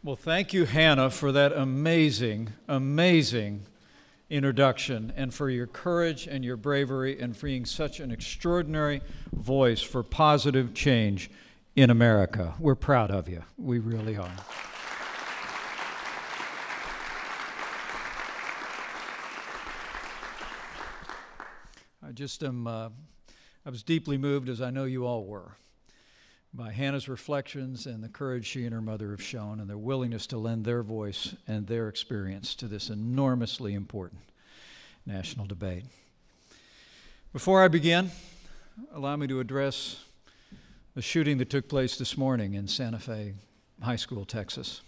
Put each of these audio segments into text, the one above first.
Well, thank you, Hannah, for that amazing, amazing introduction and for your courage and your bravery and for being such an extraordinary voice for positive change in America. We're proud of you. We really are. I was deeply moved, as I know you all were, by Hannah's reflections and the courage she and her mother have shown and their willingness to lend their voice and their experience to this enormously important national debate. Before I begin, allow me to address the shooting that took place this morning in Santa Fe High School, Texas.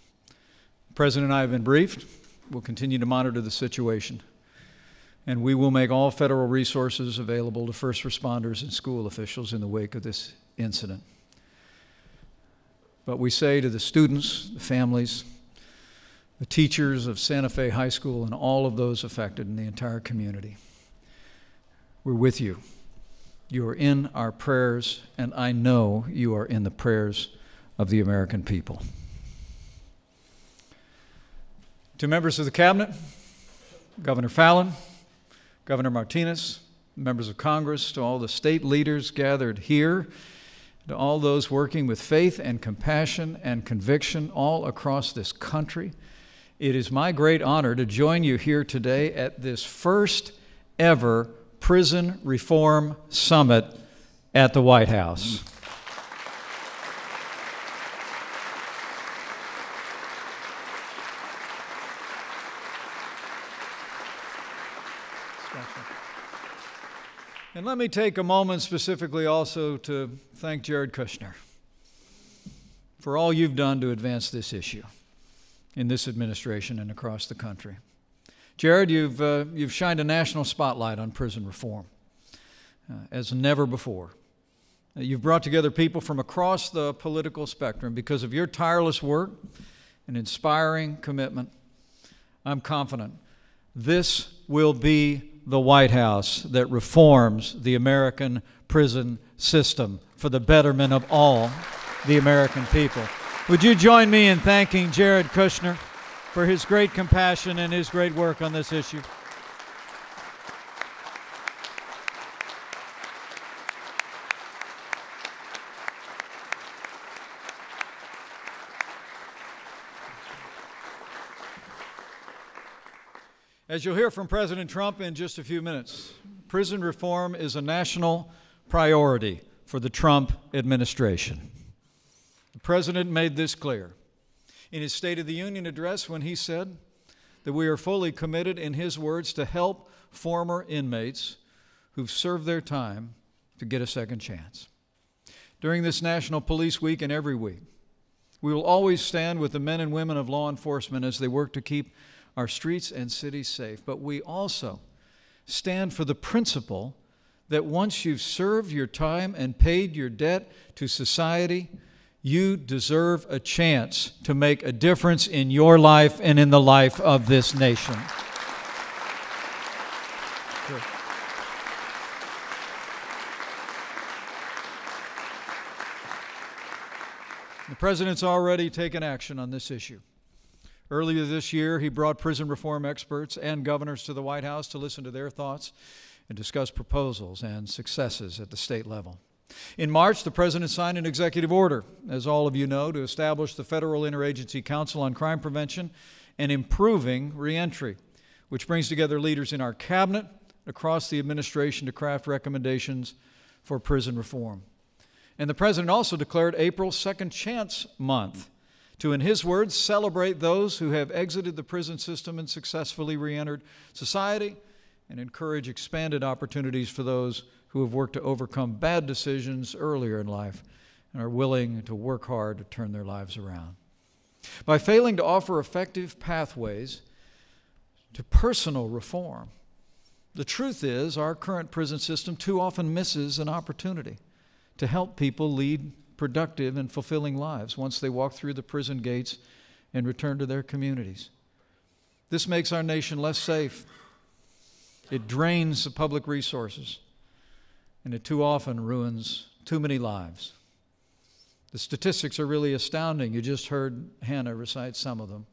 The President and I have been briefed. We'll continue to monitor the situation, and we will make all federal resources available to first responders and school officials in the wake of this incident. But we say to the students, the families, the teachers of Santa Fe High School, and all of those affected in the entire community, we're with you. You are in our prayers, and I know you are in the prayers of the American people. To members of the Cabinet, Governor Fallin, Governor Martinez, members of Congress, to all the state leaders gathered here, to all those working with faith and compassion and conviction all across this country, it is my great honor to join you here today at this first ever Prison Reform Summit at the White House. And let me take a moment specifically also to thank Jared Kushner for all you've done to advance this issue in this administration and across the country. Jared, you've shined a national spotlight on prison reform as never before. You've brought together people from across the political spectrum. Because of your tireless work and inspiring commitment, I'm confident this will be the White House that reforms the American prison system for the betterment of all the American people. Would you join me in thanking Jared Kushner for his great compassion and his great work on this issue? As you'll hear from President Trump in just a few minutes, prison reform is a national priority for the Trump administration. The President made this clear in his State of the Union address when he said that we are fully committed, in his words, to help former inmates who've served their time to get a second chance. During this National Police Week and every week, we will always stand with the men and women of law enforcement as they work to keep our streets and cities safe. But we also stand for the principle that once you've served your time and paid your debt to society, you deserve a chance to make a difference in your life and in the life of this nation. Sure. The President's already taken action on this issue. Earlier this year, he brought prison reform experts and governors to the White House to listen to their thoughts and discuss proposals and successes at the state level. In March, the President signed an executive order, as all of you know, to establish the Federal Interagency Council on Crime Prevention and Improving Reentry, which brings together leaders in our cabinet across the administration to craft recommendations for prison reform. And the President also declared April Second Chance Month to, in his words, celebrate those who have exited the prison system and successfully reentered society and encourage expanded opportunities for those who have worked to overcome bad decisions earlier in life and are willing to work hard to turn their lives around. By failing to offer effective pathways to personal reform, the truth is our current prison system too often misses an opportunity to help people lead productive and fulfilling lives once they walk through the prison gates and return to their communities. This makes our nation less safe. It drains the public resources, and it too often ruins too many lives. The statistics are really astounding. You just heard Hannah recite some of them.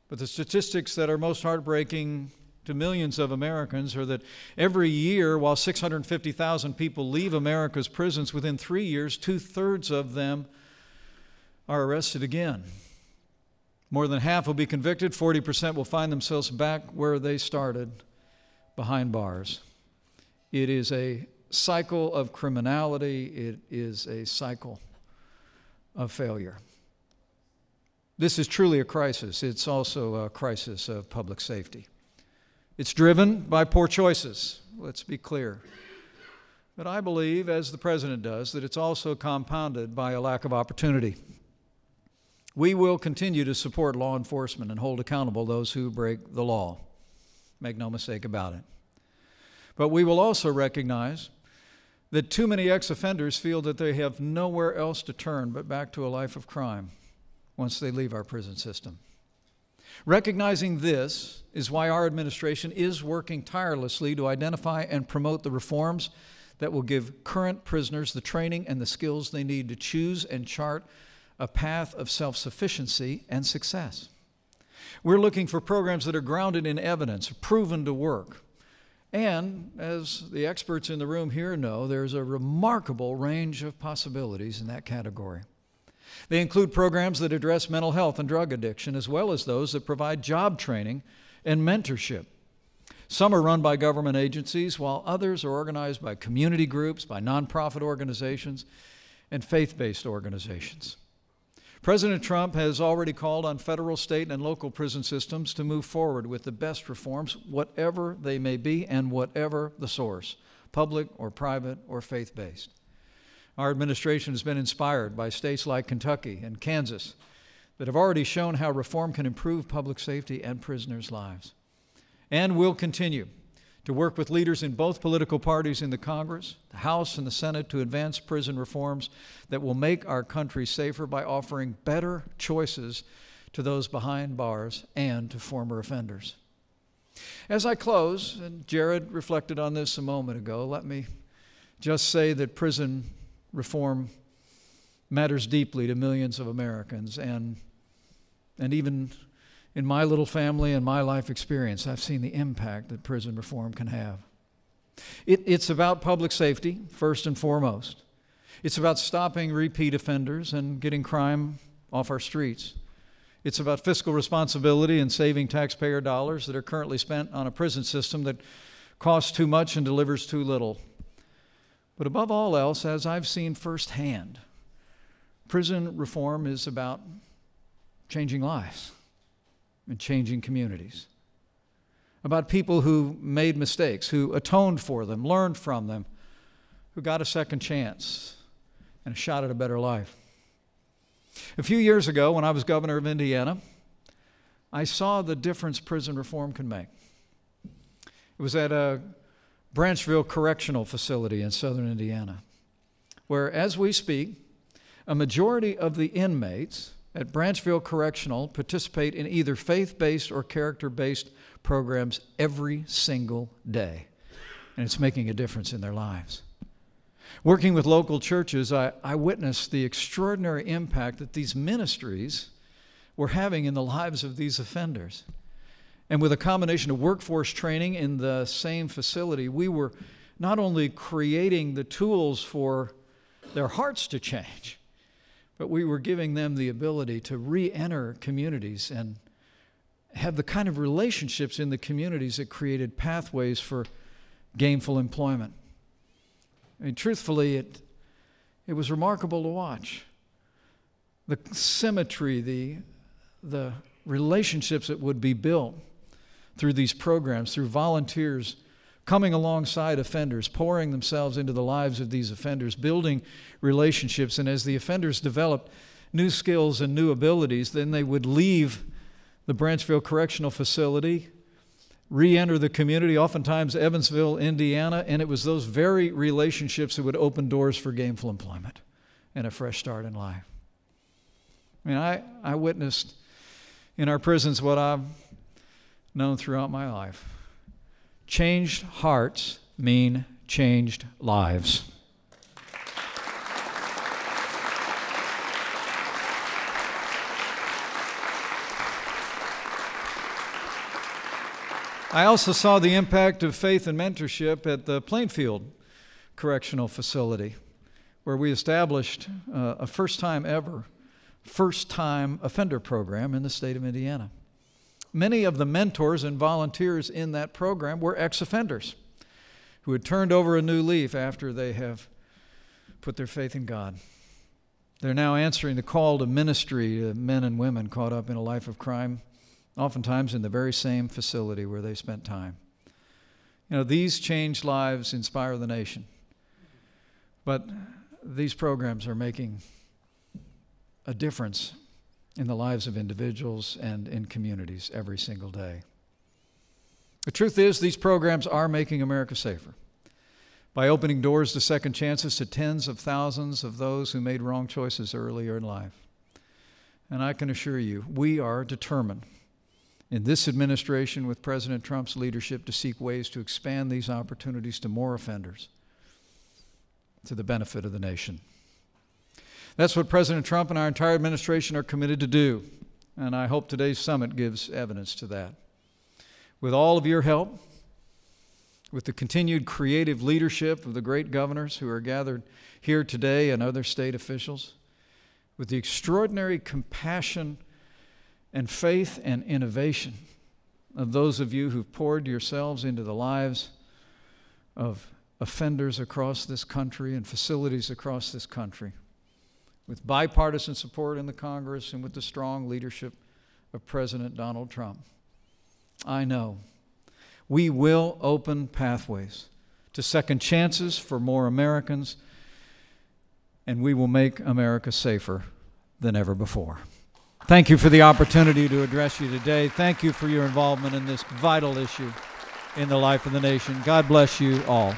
But the statistics that are most heartbreaking to millions of Americans are that every year, while 650,000 people leave America's prisons, within 3 years, 2/3 of them are arrested again. More than half will be convicted. 40% will find themselves back where they started, behind bars. It is a cycle of criminality. It is a cycle of failure. This is truly a crisis. It's also a crisis of public safety. It's driven by poor choices, let's be clear. But I believe, as the President does, that it's also compounded by a lack of opportunity. We will continue to support law enforcement and hold accountable those who break the law. Make no mistake about it. But we will also recognize that too many ex-offenders feel that they have nowhere else to turn but back to a life of crime once they leave our prison system. Recognizing this is why our administration is working tirelessly to identify and promote the reforms that will give current prisoners the training and the skills they need to choose and chart a path of self-sufficiency and success. We're looking for programs that are grounded in evidence, proven to work. And, as the experts in the room here know, there's a remarkable range of possibilities in that category. They include programs that address mental health and drug addiction, as well as those that provide job training and mentorship. Some are run by government agencies, while others are organized by community groups, by nonprofit organizations, and faith-based organizations. President Trump has already called on federal, state, and local prison systems to move forward with the best reforms, whatever they may be and whatever the source, public or private or faith-based. Our administration has been inspired by states like Kentucky and Kansas that have already shown how reform can improve public safety and prisoners' lives. And we'll continue to work with leaders in both political parties in the Congress, the House, and the Senate to advance prison reforms that will make our country safer by offering better choices to those behind bars and to former offenders. As I close, and Jared reflected on this a moment ago, let me just say that prison reform matters deeply to millions of Americans, and even in my little family and my life experience, I've seen the impact that prison reform can have. It's about public safety, first and foremost. It's about stopping repeat offenders and getting crime off our streets. It's about fiscal responsibility and saving taxpayer dollars that are currently spent on a prison system that costs too much and delivers too little. But above all else, as I've seen firsthand, prison reform is about changing lives and changing communities, about people who made mistakes, who atoned for them, learned from them, who got a second chance and a shot at a better life. A few years ago, when I was governor of Indiana, I saw the difference prison reform can make. It was at a Branchville Correctional Facility in southern Indiana, where, as we speak, a majority of the inmates at Branchville Correctional participate in either faith-based or character-based programs every single day, and it's making a difference in their lives. Working with local churches, I witnessed the extraordinary impact that these ministries were having in the lives of these offenders. And with a combination of workforce training in the same facility, we were not only creating the tools for their hearts to change, but we were giving them the ability to re-enter communities and have the kind of relationships in the communities that created pathways for gainful employment. I mean, truthfully, it was remarkable to watch. The symmetry, the relationships that would be built through these programs, through volunteers coming alongside offenders, pouring themselves into the lives of these offenders, building relationships. And as the offenders developed new skills and new abilities, then they would leave the Branchville Correctional Facility, re-enter the community, oftentimes Evansville, Indiana, and it was those very relationships that would open doors for gainful employment and a fresh start in life. I mean, I witnessed in our prisons what I've known throughout my life. Changed hearts mean changed lives. I also saw the impact of faith and mentorship at the Plainfield Correctional Facility, where we established a first-time offender program in the state of Indiana. Many of the mentors and volunteers in that program were ex-offenders who had turned over a new leaf after they have put their faith in God. They're now answering the call to ministry to men and women caught up in a life of crime, oftentimes in the very same facility where they spent time. You know, these changed lives inspire the nation. But these programs are making a difference in the lives of individuals and in communities every single day. The truth is, these programs are making America safer by opening doors to second chances to tens of thousands of those who made wrong choices earlier in life. And I can assure you, we are determined in this administration with President Trump's leadership to seek ways to expand these opportunities to more offenders to the benefit of the nation. That's what President Trump and our entire administration are committed to do, and I hope today's summit gives evidence to that. With all of your help, with the continued creative leadership of the great governors who are gathered here today and other state officials, with the extraordinary compassion and faith and innovation of those of you who've poured yourselves into the lives of offenders across this country and facilities across this country, with bipartisan support in the Congress and with the strong leadership of President Donald Trump, I know we will open pathways to second chances for more Americans, and we will make America safer than ever before. Thank you for the opportunity to address you today. Thank you for your involvement in this vital issue in the life of the nation. God bless you all.